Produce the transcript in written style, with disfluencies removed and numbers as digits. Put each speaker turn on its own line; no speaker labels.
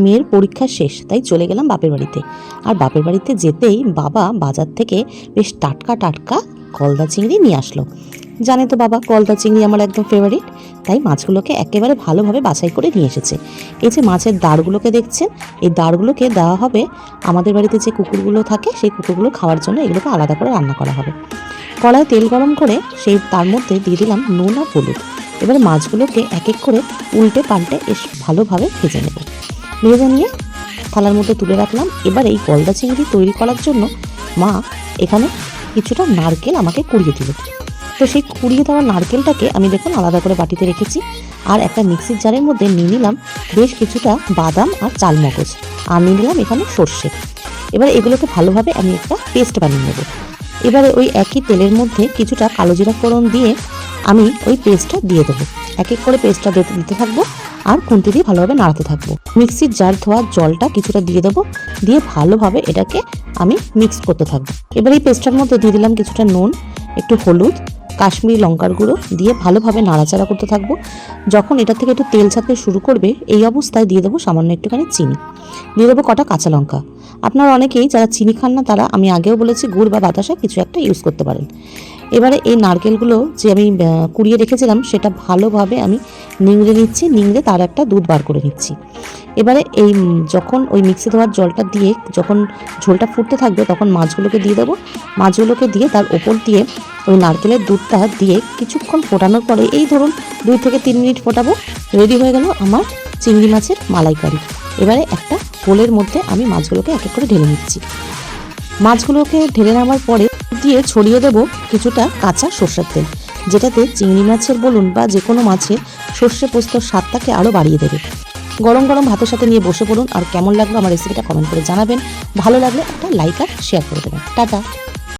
মেয়ের পরীক্ষা শেষ, তাই চলে গেলাম বাপের বাড়িতে। আর বাপের বাড়িতে যেতেই বাবা বাজার থেকে বেশ টাটকা টাটকা গলদা চিংড়ি নিয়ে আসলো। জানে তো বাবা, গলদা চিংড়ি আমার একদম ফেভারিট, তাই মাছগুলোকে একেবারে ভালোভাবে বাছাই করে নিয়ে এসেছে। এই যে মাছের দাঁড়গুলোকে দেখছেন, এই দাঁড়গুলোকে দেওয়া হবে আমাদের বাড়িতে যে কুকুরগুলো থাকে সেই কুকুরগুলো খাওয়ার জন্য, এগুলোকে আলাদা করে রান্না করা হবে। কড়ায় তেল গরম করে সেই তার মধ্যে দিয়ে দিলাম নুন আর হলুদ। এবার মাছগুলোকে এক এক করে উল্টে পাল্টে বেশ ভালোভাবে ভেজে নেব। ভেজে নিয়ে থালার মধ্যে তুলে রাখলাম। এবার এই গলদা চিংড়ি তৈরি করার জন্য মা এখানে কিছুটা নারকেল আমাকে কুড়িয়ে দিল। তো সেই কুড়িয়ে দেওয়া নারকেলটাকে আমি দেখুন আলাদা করে বাটিতে রেখেছি। আর একটা মিক্সির জারের মধ্যে নিয়ে নিলাম বেশ কিছুটা বাদাম আর চালমগজ, আর নিয়ে নিলাম এখানে সর্ষে। এবার এগুলোকে ভালোভাবে আমি একটা পেস্ট বানিয়ে নেব। এবারে ওই একই তেলের মধ্যে কিছুটা কালো জিরা ফোড়ন দিয়ে আমি ওই পেস্টটা দিয়ে দেবো। এক এক করে পেস্টটা দিতে থাকবো আর খুন্তি দিয়ে ভালোভাবে নাড়াতে থাকবো। মিক্সির জার ধোয়া জলটা কিছুটা দিয়ে দেবো, দিয়ে ভালোভাবে এটাকে আমি মিক্স করতে থাকবো। এবার এই পেস্টটার মধ্যে দিয়ে দিলাম কিছুটা নুন, একটু হলুদ, কাশ্মীরি লঙ্কার গুঁড়ো দিয়ে ভালোভাবে নাড়াচাড়া করতে থাকবো। যখন এটা থেকে একটু তেল ছাড়তে শুরু করবে, এই অবস্থায় দিয়ে দেবো সামান্য একটুখানি চিনি, দিয়ে দেবো কটা কাঁচা লঙ্কা। আপনারা অনেকেই যারা চিনি খান না তারা, আমি আগেও বলেছি, গুড় বা বাতাসা কিছু একটা ইউজ করতে পারেন। এবারে এই নারকেলগুলো যে আমি কুড়িয়ে রেখেছিলাম সেটা ভালোভাবে আমি নিংড়ে নিচ্ছি, নিংড়ে তার একটা দুধ বার করে নিচ্ছি। এবারে এই যখন ওই মিক্সি ধোয়ার জলটা দিয়ে যখন ঝোলটা ফুটতে থাকবে তখন মাছগুলোকে দিয়ে দেবো। মাছগুলোকে দিয়ে তার ওপর দিয়ে ওই নারকেলের দুধটা দিয়ে কিছুক্ষণ ফোটানোর পরে, এই ধরুন 2 থেকে 3 মিনিট ফোটাবো, রেডি হয়ে গেল আমার চিংড়ি মাছের মালাইকারি। এবারে একটা বোলের মধ্যে আমি মাছগুলোকে এক এক করে ঢেলে নিচ্ছি। মাছগুলোকে ঢেলে নেওয়ার পরে দিয়ে ছড়িয়ে দেবো কিছুটা কাঁচা সর্ষের তেল, যেটাতে চিংড়ি মাছের বলুন বা যে কোনো মাছের সর্ষে পোস্তর স্বাদটাকে আরও বাড়িয়ে দেবে। গরম গরম ভাতের সাথে নিয়ে বসে পড়ুন। আর কেমন লাগলো আমার রেসিপিটা কমেন্ট করে জানাবেন। ভালো লাগলে একটা লাইক আর শেয়ার করে দেবেন। টাটা।